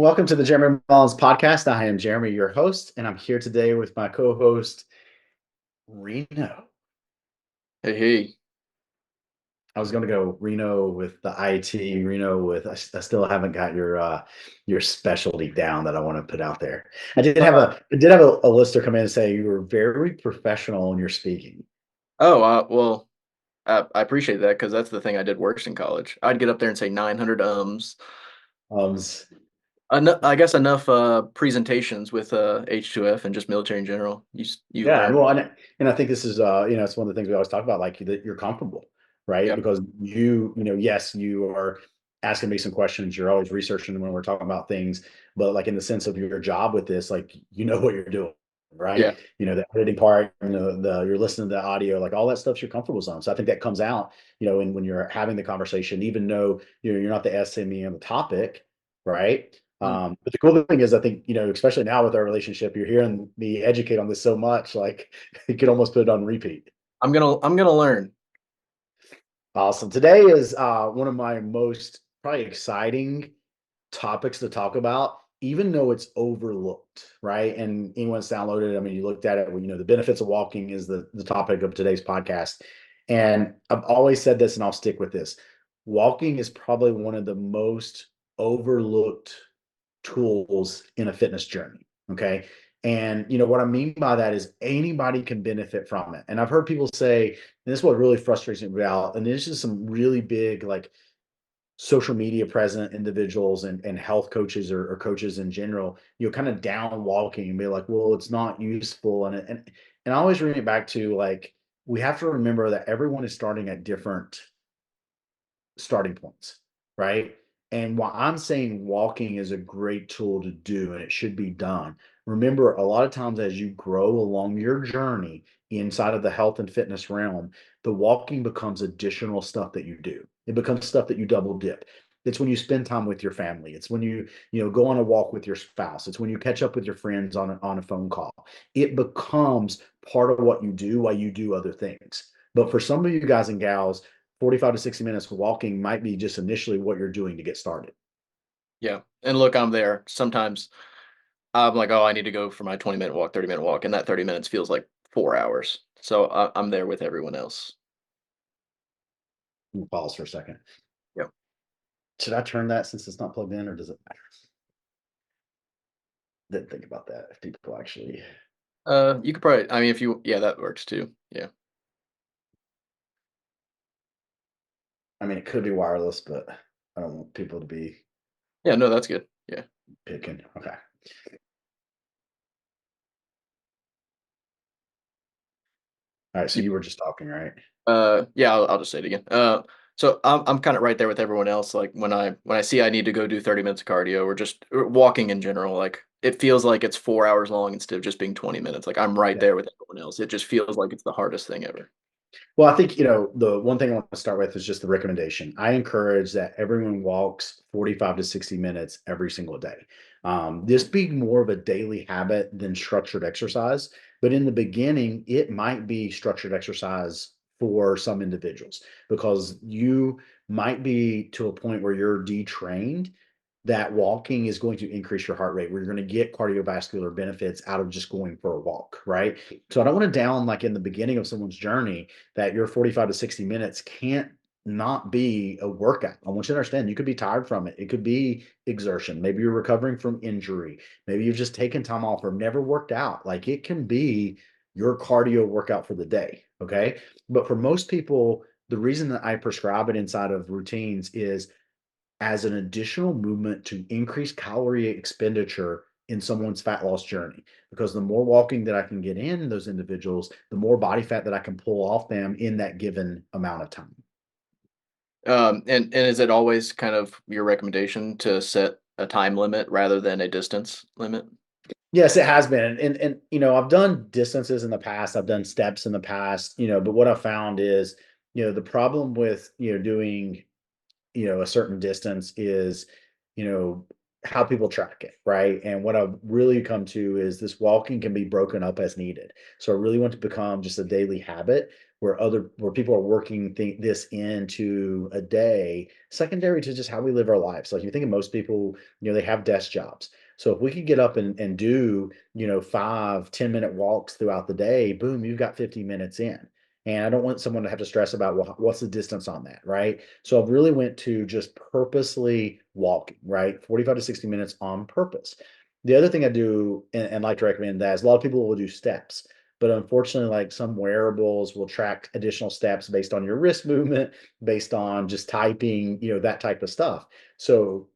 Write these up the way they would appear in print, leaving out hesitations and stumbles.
Welcome to the Jeremy Mullins podcast. I am Jeremy, your host, and I'm here today with my co-host Reno. Hey, hey. I was going to go Reno with the IT, Reno with I still haven't got your specialty down that I want to put out there. I did have a listener come in and say you were very professional in your speaking. Well, I appreciate that because that's the thing I did worst in college. I'd get up there and say 900 ums. Um, I guess enough presentations with H2F and just military in general. You Yeah, and learn. well, and I think this is it's one of the things we always talk about, like that you're comfortable, right? Yeah, Because yes, you are asking me some questions, you're always researching when we're talking about things, but like in the sense of your job with this, like you know what you're doing, right? yeah. The editing part, the you're listening to the audio, like all that stuff's your comfortable zone. So I think that comes out, and when you're having the conversation, even though you're not the SME on the topic, right? Mm. But the cool thing is, I think, especially now with our relationship, you're hearing me educate on this so much, like you could almost put it on repeat. I'm gonna learn. Awesome. Today is one of my most probably exciting topics to talk about, even though it's overlooked, right? And anyone's downloaded it, I mean, you looked at it, well, the benefits of walking is the topic of today's podcast. And I've always said this, and I'll stick with this. Walking is probably one of the most overlooked tools in a fitness journey. Okay. And what I mean by that is anybody can benefit from it. And I've heard people say, and this is what really frustrates me about, and there's just some really big like social media present individuals and health coaches or coaches in general, kind of down walking and be like, well, it's not useful. And I always bring it back to like we have to remember that everyone is starting at different starting points, right? And while I'm saying walking is a great tool to do and it should be done, remember a lot of times as you grow along your journey inside of the health and fitness realm, the walking becomes additional stuff that you do. It becomes stuff that you double dip. It's when you spend time with your family. It's when you go on a walk with your spouse. It's when you catch up with your friends on a phone call. It becomes part of what you do while you do other things. But for some of you guys and gals, 45 to 60 minutes walking might be just initially what you're doing to get started. Yeah. And look, I'm there. Sometimes I'm like, oh, I need to go for my 20-minute walk, 30-minute walk, and that 30 minutes feels like 4 hours. So I'm there with everyone else. We'll pause for a second. Yeah. Should I turn that since it's not plugged in, or does it matter? Didn't think about that. If people actually, You could probably. I mean, if you, yeah, that works too. Yeah. I mean, it could be wireless, but I don't want people to be Yeah. No, that's good. Yeah. picking. Okay. All right. So you were just talking, right? Yeah, I'll just say it again. So I'm kind of right there with everyone else. Like when I see I need to go do 30 minutes of cardio or just walking in general, like it feels like it's 4 hours long instead of just being 20 minutes. Like I'm right Yeah. there with everyone else. It just feels like it's the hardest thing ever. Well, I think, the one thing I want to start with is just the recommendation. I encourage that everyone walks 45 to 60 minutes every single day. This being more of a daily habit than structured exercise. But in the beginning, it might be structured exercise for some individuals because you might be to a point where you're detrained that walking is going to increase your heart rate, where you're going to get cardiovascular benefits out of just going for a walk, right? So I don't want to down like in the beginning of someone's journey that your 45 to 60 minutes can't not be a workout. I want you to understand you could be tired from it. It could be exertion. Maybe you're recovering from injury. Maybe you've just taken time off or never worked out. Like it can be your cardio workout for the day. Okay. But for most people, the reason that I prescribe it inside of routines is as an additional movement to increase calorie expenditure in someone's fat loss journey. Because the more walking that I can get in those individuals, the more body fat that I can pull off them in that given amount of time. And is it always kind of your recommendation to set a time limit rather than a distance limit? Yes, it has been. And I've done distances in the past, I've done steps in the past, but what I found is, the problem with, doing, a certain distance is, you know, how people track it, right? And what I've really come to is this walking can be broken up as needed. So I really want to become just a daily habit where people are working this into a day, secondary to just how we live our lives. Like you think of most people, they have desk jobs. So if we could get up and do, 5, 10 minute walks throughout the day, boom, you've got 50 minutes in. And I don't want someone to have to stress about, well, what's the distance on that, right? So I've really went to just purposely walking, right? 45 to 60 minutes on purpose. The other thing I do and like to recommend that is a lot of people will do steps, but unfortunately, like some wearables will track additional steps based on your wrist movement, based on just typing, that type of stuff. So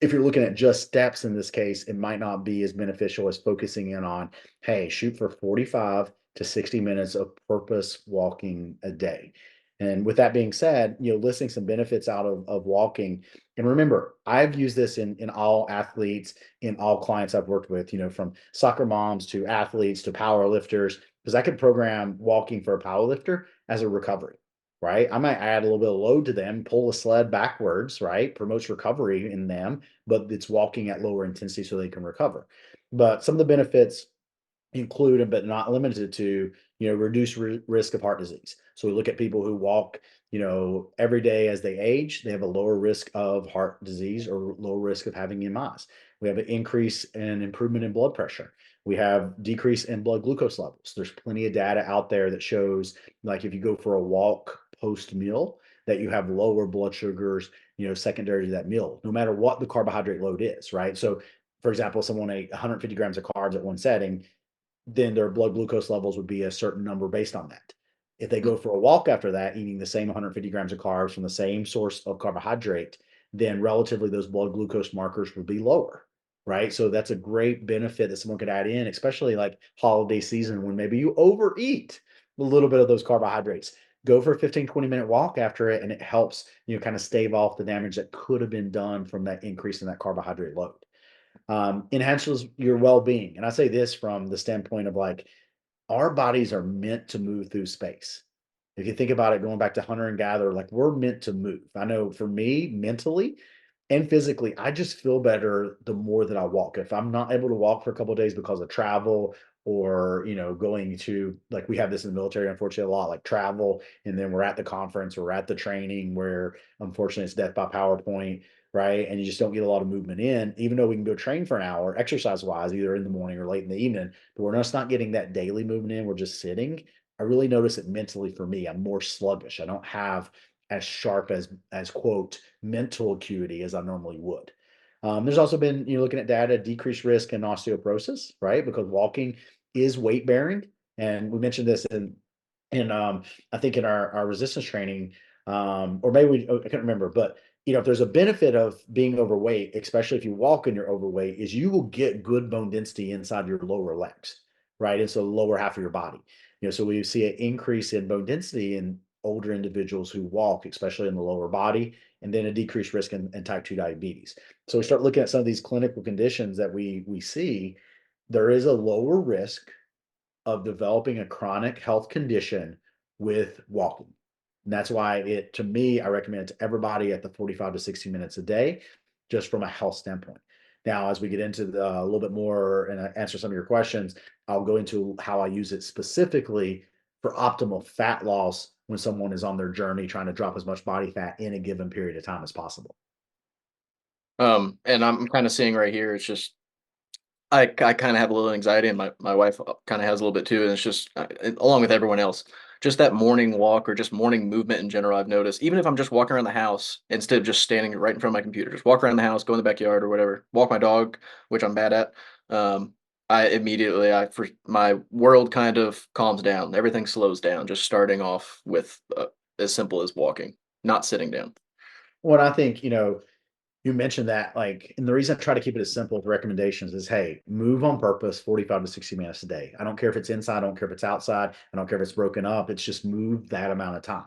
if you're looking at just steps in this case, it might not be as beneficial as focusing in on, hey, shoot for 45 to 60 minutes of purpose walking a day. And with that being said, listing some benefits out of walking. And remember, I've used this in all athletes, in all clients I've worked with, from soccer moms to athletes to power lifters, because I could program walking for a power lifter as a recovery, right? I might add a little bit of load to them, pull a sled backwards, right? Promotes recovery in them, but it's walking at lower intensity so they can recover. But some of the benefits include, but not limited to, reduce risk of heart disease. So we look at people who walk, every day as they age, they have a lower risk of heart disease or lower risk of having MIs. We have an increase and improvement in blood pressure. We have decrease in blood glucose levels. There's plenty of data out there that shows, like if you go for a walk post meal, that you have lower blood sugars, secondary to that meal, no matter what the carbohydrate load is, right? So, for example, someone ate 150 grams of carbs at one setting, then their blood glucose levels would be a certain number based on that. If they go for a walk after that, eating the same 150 grams of carbs from the same source of carbohydrate, then relatively those blood glucose markers would be lower, right? So that's a great benefit that someone could add in, especially like holiday season when maybe you overeat a little bit of those carbohydrates. Go for a 15, 20-minute walk after it, and it helps, kind of stave off the damage that could have been done from that increase in that carbohydrate load. Enhances your well-being. And I say this from the standpoint of like, our bodies are meant to move through space. If you think about it, going back to hunter and gatherer, like we're meant to move. I know for me, mentally and physically, I just feel better the more that I walk. If I'm not able to walk for a couple of days because of travel or, going to, like we have this in the military, unfortunately, a lot, like travel, and then we're at the conference, or we're at the training where unfortunately it's death by PowerPoint, right? And you just don't get a lot of movement in, even though we can go train for an hour exercise wise, either in the morning or late in the evening, but we're just not getting that daily movement in. We're just sitting. I really notice it mentally for me. I'm more sluggish. I don't have as sharp as quote mental acuity as I normally would. There's also been, looking at data, decreased risk in osteoporosis, right? Because walking is weight bearing. And we mentioned this in I think in our resistance training, or maybe I can't remember, but if there's a benefit of being overweight, especially if you walk and you're overweight, is you will get good bone density inside your lower legs, right? And so the lower half of your body. So we see an increase in bone density in older individuals who walk, especially in the lower body, and then a decreased risk in type 2 diabetes. So we start looking at some of these clinical conditions that we see, there is a lower risk of developing a chronic health condition with walking. And that's why to me, I recommend it to everybody at the 45 to 60 minutes a day, just from a health standpoint. Now, as we get into a little bit more and I answer some of your questions, I'll go into how I use it specifically for optimal fat loss when someone is on their journey trying to drop as much body fat in a given period of time as possible. And I'm kind of seeing right here, it's just I kind of have a little anxiety, and my wife kind of has a little bit too. And it's just along with everyone else, just that morning walk or just morning movement in general. I've noticed, even if I'm just walking around the house instead of just standing right in front of my computer, just walk around the house, go in the backyard or whatever, walk my dog, which I'm bad at. Um, I immediately, for my world kind of calms down. Everything slows down. Just starting off with as simple as walking, not sitting down. What I think, you mentioned that, like, and the reason I try to keep it as simple with recommendations is, hey, move on purpose 45 to 60 minutes a day. I don't care if it's inside, I don't care if it's outside, I don't care if it's broken up. It's just move that amount of time.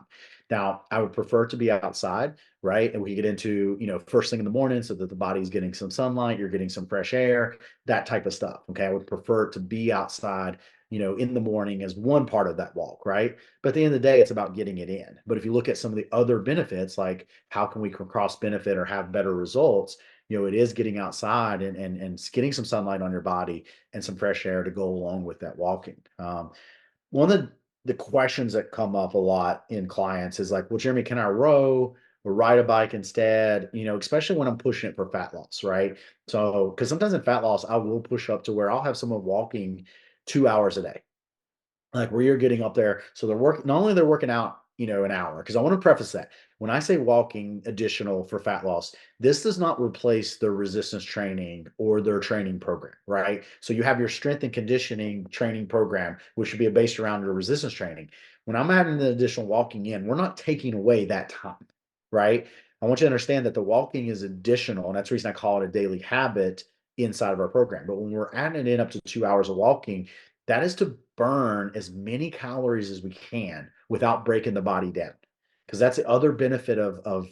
Now, I would prefer to be outside, right? And we get into, first thing in the morning so that the body's getting some sunlight, you're getting some fresh air, that type of stuff. Okay. I would prefer to be outside, in the morning as one part of that walk, right? But at the end of the day, it's about getting it in. But if you look at some of the other benefits, like how can we cross benefit or have better results? it is getting outside and getting some sunlight on your body and some fresh air to go along with that walking. One of the questions that come up a lot in clients is like, well, Jeremy, can I row or ride a bike instead? Especially when I'm pushing it for fat loss, right? So, because sometimes in fat loss, I will push up to where I'll have someone walking 2 hours a day, like where you're getting up there. So they're working, not only they're working out, an hour, because I want to preface that when I say walking additional for fat loss, this does not replace their resistance training or their training program, right? So you have your strength and conditioning training program, which should be based around your resistance training. When I'm adding the additional walking in, we're not taking away that time, right? I want you to understand that the walking is additional, and that's the reason I call it a daily habit inside of our program. But when we're adding in up to 2 hours of walking, that is to burn as many calories as we can without breaking the body down. Because that's the other benefit of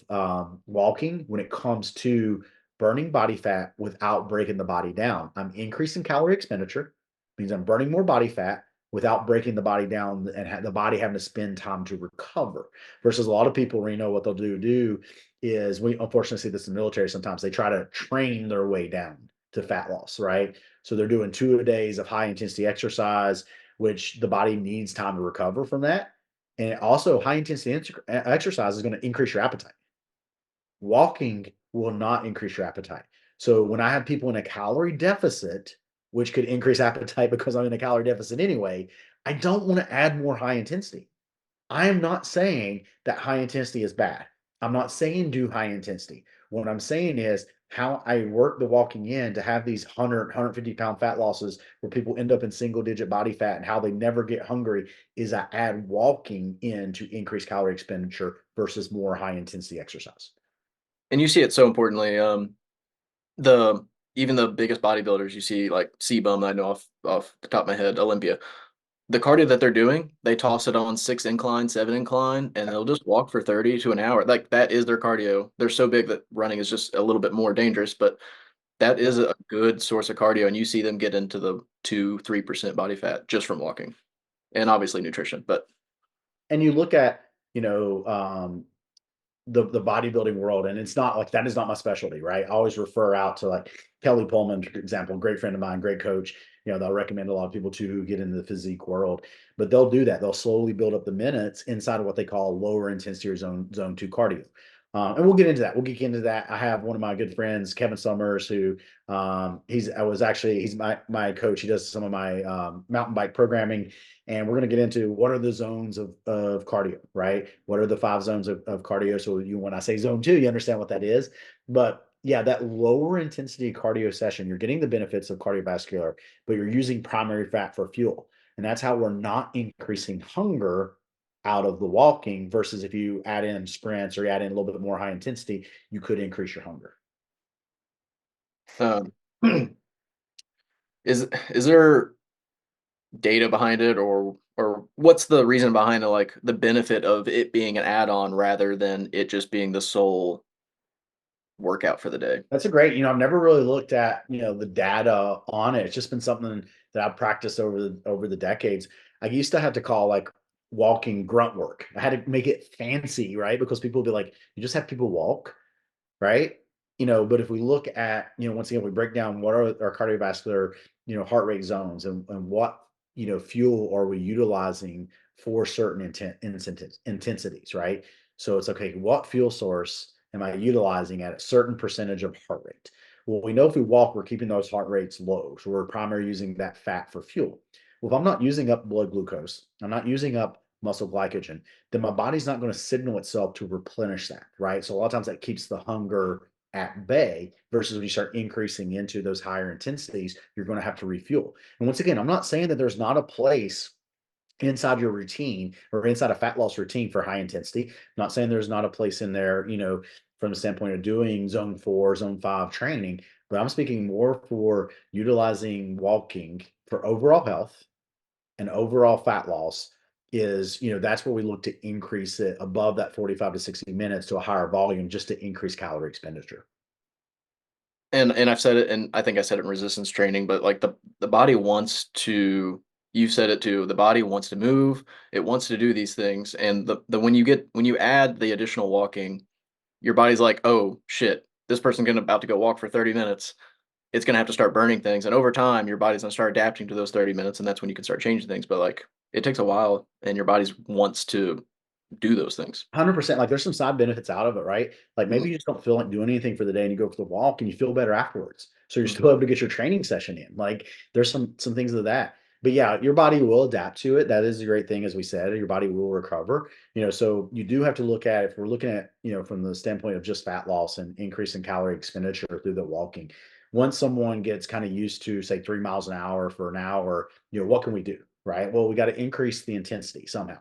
walking when it comes to burning body fat without breaking the body down. I'm increasing calorie expenditure, means I'm burning more body fat without breaking the body down and the body having to spend time to recover. Versus a lot of people, Reno, what they'll do is, we unfortunately see this in the military sometimes, they try to train their way down to fat loss, right? So they're doing 2 days of high intensity exercise, which the body needs time to recover from that. And also, high intensity exercise is going to increase your appetite. Walking will not increase your appetite. So when I have people in a calorie deficit, which could increase appetite because I'm in a calorie deficit anyway, I don't want to add more high intensity. I am not saying that high intensity is bad. I'm not saying do high intensity. What I'm saying is how I work the walking in to have these 100, 150 pound fat losses where people end up in single digit body fat and how they never get hungry is I add walking in to increase calorie expenditure versus more high intensity exercise. And you see it so importantly. The even the biggest bodybuilders you see, like Sebum, I know off the top of my head, Olympia, the cardio that they're doing, they toss it on 6 incline, 7 incline, and they'll just walk for 30 to an hour. Like that is their cardio. They're so big that running is just a little bit more dangerous, but that is Yep. a good source of cardio. And you see them get into the 2, 3% body fat just from walking, and obviously nutrition. But And you look at, you know, um, the bodybuilding world, and it's not like that is not my specialty, right? I always refer out to like Kelly Pullman, for example, great friend of mine, great coach. They'll recommend a lot of people too who get into the physique world, but they'll do that. They'll slowly build up the minutes inside of what they call lower intensity or zone two cardio. And we'll get into that. We'll get into that. I have one of my good friends, Kevin Summers, who he's my coach. He does some of my mountain bike programming, and we're going to get into what are the zones of cardio, right? What are the 5 zones of cardio? So when I say zone 2, you understand what that is. But yeah, that lower intensity cardio session, you're getting the benefits of cardiovascular, but you're using primary fat for fuel. And that's how we're not increasing hunger out of the walking versus if you add in sprints or you add in a little bit more high intensity, you could increase your hunger. um, is there data behind it, or what's the reason behind it, like the benefit of it being an add-on rather than it just being the sole workout for the day? That's a great, I've never really looked at, the data on it. It's just been something that I've practiced over the decades. I used to have to call like walking grunt work. I had to make it fancy, right? Because people would be like, you just have people walk, right? But if we look at, once again, we break down what are our cardiovascular, heart rate zones and what, fuel are we utilizing for certain intensities, right? So it's okay, what fuel source am I utilizing at a certain percentage of heart rate? Well, we know if we walk, we're keeping those heart rates low. So we're primarily using that fat for fuel. Well, if I'm not using up blood glucose, I'm not using up muscle glycogen, then my body's not going to signal itself to replenish that, right? So a lot of times that keeps the hunger at bay versus when you start increasing into those higher intensities, you're going to have to refuel. And once again, I'm not saying that there's not a place inside your routine or inside a fat loss routine for high intensity. I'm not saying there's not a place in there, from the standpoint of doing zone 4, zone 5 training, but I'm speaking more for utilizing walking for overall health and overall fat loss is, that's where we look to increase it above that 45 to 60 minutes to a higher volume just to increase calorie expenditure. And I've said it, and I think I said it in resistance training, but like the body wants to, you said it too, the body wants to move, it wants to do these things. And the when you add the additional walking, your body's like, oh shit, this person's gonna about to go walk for 30 minutes. It's gonna have to start burning things, and over time, your body's gonna start adapting to those 30 minutes, and that's when you can start changing things. But like, it takes a while, and your body's wants to do those things. 100%. Like there's some side benefits out of it, right? Like maybe Mhm, you just don't feel like doing anything for the day and you go for the walk and you feel better afterwards. So you're mhm, still able to get your training session in. Like there's some things of that. But yeah, your body will adapt to it. That is a great thing, as we said. Your body will recover. So you do have to look at, if we're looking at, from the standpoint of just fat loss and increase in calorie expenditure through the walking. Once someone gets kind of used to, say, 3 miles an hour for an hour, what can we do? Right. Well, we got to increase the intensity somehow.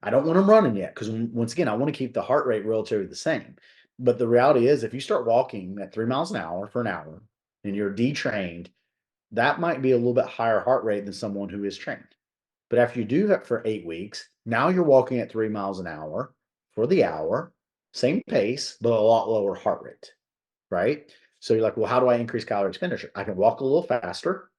I don't want them running yet because, once again, I want to keep the heart rate relatively the same. But the reality is, if you start walking at 3 miles an hour for an hour and you're detrained, that might be a little bit higher heart rate than someone who is trained. But after you do that for 8 weeks, now you're walking at 3 miles an hour for the hour, same pace, but a lot lower heart rate, right? So you're like, well, how do I increase calorie expenditure? I can walk a little faster.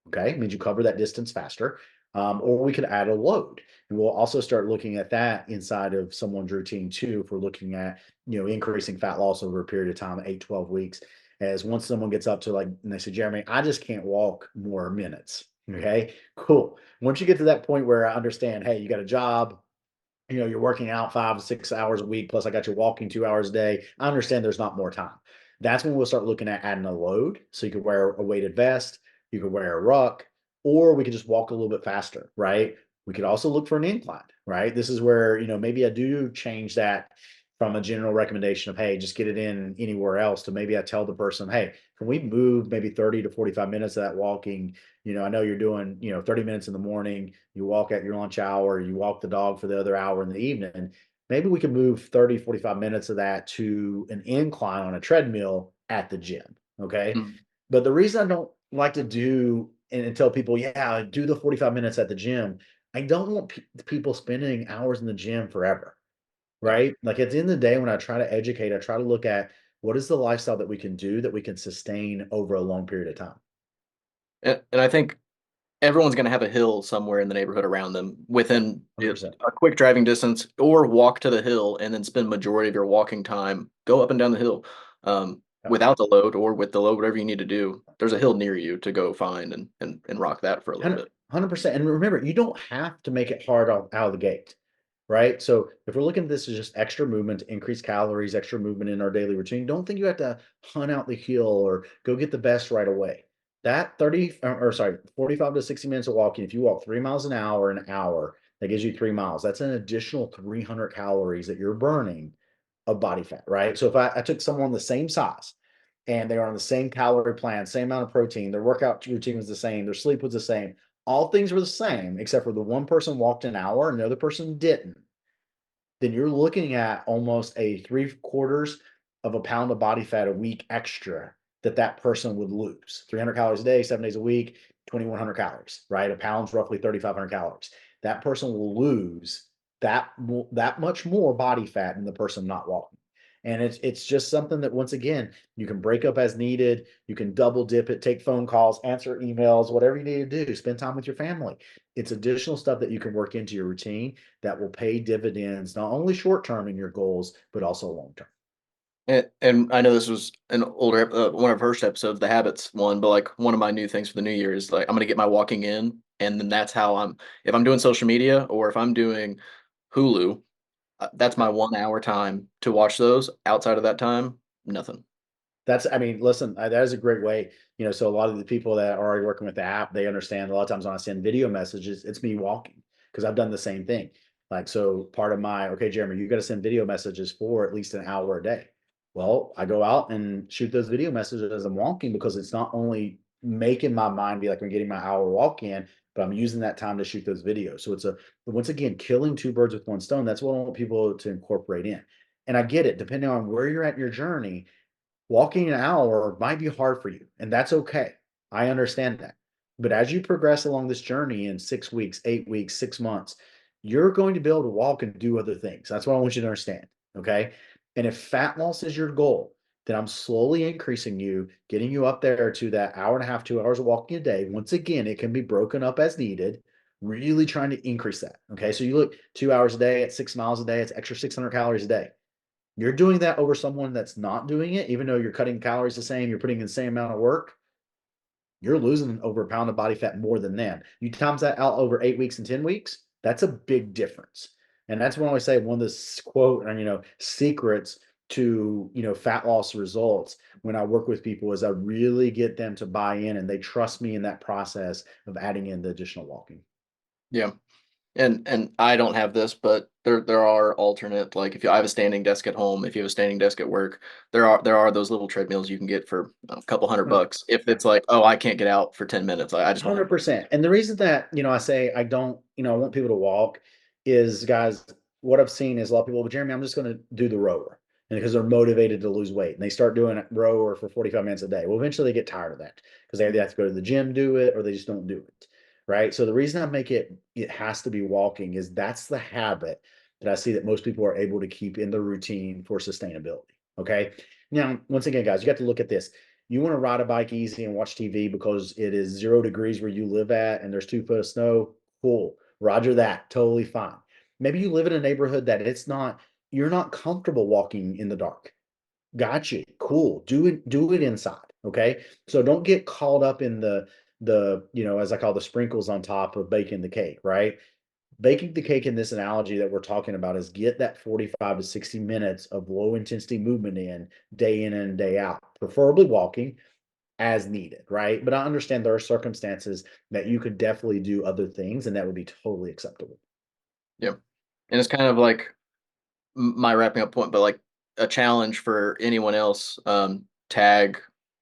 Okay, means you cover that distance faster. Or we could add a load. And we'll also start looking at that inside of someone's routine too, if we're looking at, increasing fat loss over a period of time, 8, 12 weeks. As once someone gets up to, like, and they say, Jeremy, I just can't walk more minutes. Okay, cool. Once you get to that point where I understand, hey, you got a job, you're working out 5 to 6 hours a week, plus I got you walking 2 hours a day. I understand there's not more time. That's when we'll start looking at adding a load. So you could wear a weighted vest, you could wear a ruck, or we could just walk a little bit faster, right? We could also look for an incline, right? This is where, maybe I do change that from a general recommendation of, hey, just get it in anywhere else, to maybe I tell the person, hey, can we move maybe 30 to 45 minutes of that walking? I know you're doing, 30 minutes in the morning, you walk at your lunch hour, you walk the dog for the other hour in the evening. Maybe we can move 30, 45 minutes of that to an incline on a treadmill at the gym. Okay. mhm. But the reason I don't like to do and tell people, yeah, do the 45 minutes at the gym, I don't want people spending hours in the gym forever. Yeah. Right. Like at the end of the day, when I try to educate, I try to look at what is the lifestyle that we can do that we can sustain over a long period of time. And I think everyone's gonna have a hill somewhere in the neighborhood around them Yeah. within it 100%. a quick driving distance, or walk to the hill and then spend majority of your walking time go up and down the hill, without the load or with the load, whatever you need to do. There's a hill near you to go find and rock that for a little bit. 100%. And remember, you don't have to make it hard out of the gate, right? So if we're looking at this as just extra movement to increase calories, extra movement in our daily routine, don't think you have to hunt out the hill or go get the best right away. That 30, or sorry, 45 to 60 minutes of walking, if you walk 3 miles an hour, that gives you 3 miles. That's an additional 300 calories that you're burning of body fat, right? So if I took someone the same size and they are on the same calorie plan, same amount of protein, their workout routine was the same, their sleep was the same, all things were the same, except for the one person walked an hour and the other person didn't, then you're looking at almost a 3/4 of a pound of body fat a week extra that person would lose. 300 calories a day, 7 days a week, 2,100 calories, right? A pound's roughly 3,500 calories. That person will lose that much more body fat than the person not walking. And it's just something that, once again, you can break up as needed. You can double dip it, take phone calls, answer emails, whatever you need to do. Spend time with your family. It's additional stuff that you can work into your routine that will pay dividends, not only short term in your goals, but also long term. And I know this was an older one of our first episodes, the habits one, but like one of my new things for the new year is like I'm gonna get my walking in, and then that's how if I'm doing social media or if I'm doing Hulu, that's my 1 hour time to watch those. Outside of that time, nothing. I mean, listen, that is a great way. So a lot of the people that are already working with the app, they understand a lot of times when I send video messages, it's me walking, because I've done the same thing. Like, so part of my, okay, Jeremy, you got to send video messages for at least an hour a day. Well, I go out and shoot those video messages as I'm walking, because it's not only making my mind be like I'm getting my hour walk in, but I'm using that time to shoot those videos. So once again, killing two birds with one stone. That's what I want people to incorporate in. And I get it, depending on where you're at in your journey, walking an hour might be hard for you, and that's okay. I understand that. But as you progress along this journey in 6 weeks, 8 weeks, 6 months, you're going to be able to walk and do other things. That's what I want you to understand. Okay. And if fat loss is your goal, then I'm slowly increasing you, getting you up there to that hour and a half, 2 hours of walking a day. Once again, it can be broken up as needed, really trying to increase that. Okay. So you look 2 hours a day at 6 miles a day, it's extra 600 calories a day. You're doing that over someone that's not doing it, even though you're cutting calories the same, you're putting in the same amount of work, you're losing over a pound of body fat more than them. You times that out over 8 weeks and 10 weeks, that's a big difference. And that's when I always say one of the quote and secrets to fat loss results when I work with people is I really get them to buy in and they trust me in that process of adding in the additional walking. Yeah. And I don't have this, but there are alternate, like if you I have a standing desk at home, if you have a standing desk at work, there are those little treadmills you can get for a couple $100. If it's like, oh, I can't get out for 10 minutes, I just don't have money. 100%. And the reason that, I say I don't, I want people to walk is, guys, what I've seen is a lot of people, but Jeremy, I'm just going to do the rower. And because they're motivated to lose weight and they start doing a rower for 45 minutes a day. Well, eventually they get tired of that because they have to go to the gym, do it, or they just don't do it. Right. So the reason I make it has to be walking is that's the habit that I see that most people are able to keep in the routine for sustainability. Okay. Now, once again, guys, you got to look at this. You want to ride a bike easy and watch TV because it is 0 degrees where you live at and there's 2 foot of snow. Cool. Roger that. Totally fine. Maybe you live in a neighborhood that you're not comfortable walking in the dark. Gotcha. Cool. Do it inside. Okay. So don't get caught up in as I call the sprinkles on top of baking the cake, right? Baking the cake in this analogy that we're talking about is get that 45 to 60 minutes of low intensity movement in and day out, preferably walking as needed, right? But I understand there are circumstances that you could definitely do other things and that would be totally acceptable. Yeah. And it's kind of like my wrapping up point, but like a challenge for anyone else. Tag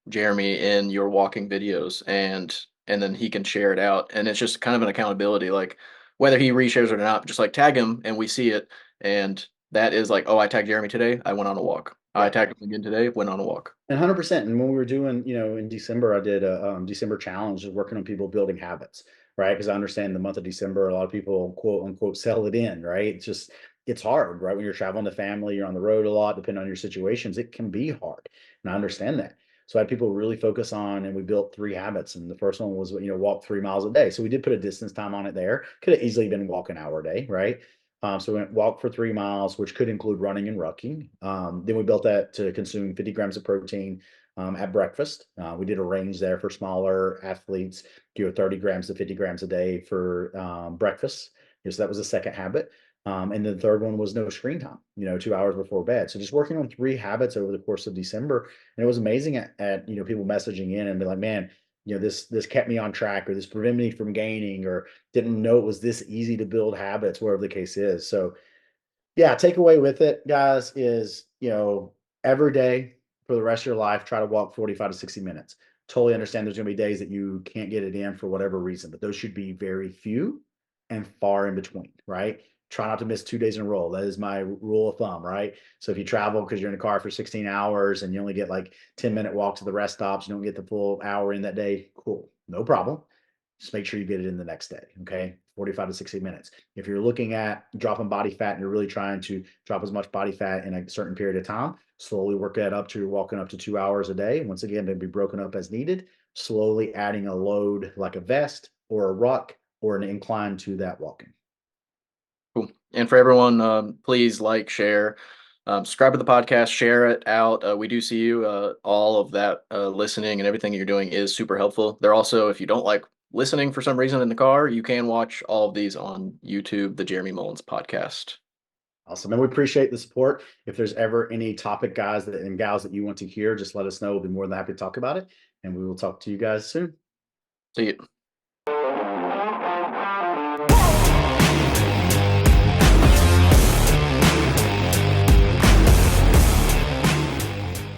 Jeremy in your walking videos, and then he can share it out, and it's just kind of an accountability. Like whether he reshares it or not, just like tag him, and we see it, and that is like, oh, I tagged Jeremy today. I went on a walk. I Yeah. tagged him again today. Went on a walk. And 100%. And when we were doing, in December, I did a December challenge, just working on people building habits, right? Because I understand the month of December, a lot of people quote unquote sell it in, right? It's hard, right? When you're traveling to family, you're on the road a lot, depending on your situations, it can be hard. And I understand that. So I had people really focus on, and we built 3 habits. And the first one was, walk 3 miles a day. So we did put a distance time on it there. Could have easily been walk an hour a day, right? So we went walk for 3 miles, which could include running and rucking. Then we built that to consume 50 grams of protein at breakfast. We did a range there for smaller athletes, do 30 grams to 50 grams a day for breakfast. So that was the second habit. And then the third one was no screen time, 2 hours before bed. So just working on 3 habits over the course of December. And it was amazing at people messaging in and be like, man, this kept me on track, or this prevented me from gaining, or didn't know it was this easy to build habits, wherever the case is. So yeah, takeaway with it, guys, is every day for the rest of your life, try to walk 45 to 60 minutes. Totally understand there's gonna be days that you can't get it in for whatever reason, but those should be very few and far in between, right? Try not to miss 2 days in a row. That is my rule of thumb, right? So if you travel because you're in a car for 16 hours and you only get like 10-minute walks to the rest stops, you don't get the full hour in that day, cool, no problem. Just make sure you get it in the next day. Okay. 45 to 60 minutes. If you're looking at dropping body fat and you're really trying to drop as much body fat in a certain period of time, slowly work that up to walking up to 2 hours a day. Once again, maybe broken up as needed, slowly adding a load like a vest or a ruck or an incline to that walking. Cool. And for everyone, please like, share, subscribe to the podcast, share it out. We do see you. All of that listening and everything you're doing is super helpful. There also, if you don't like listening for some reason in the car, you can watch all of these on YouTube, the Jeremy Mullins podcast. Awesome. And we appreciate the support. If there's ever any topic, guys and gals that you want to hear, just let us know. We'll be more than happy to talk about it. And we will talk to you guys soon. See you.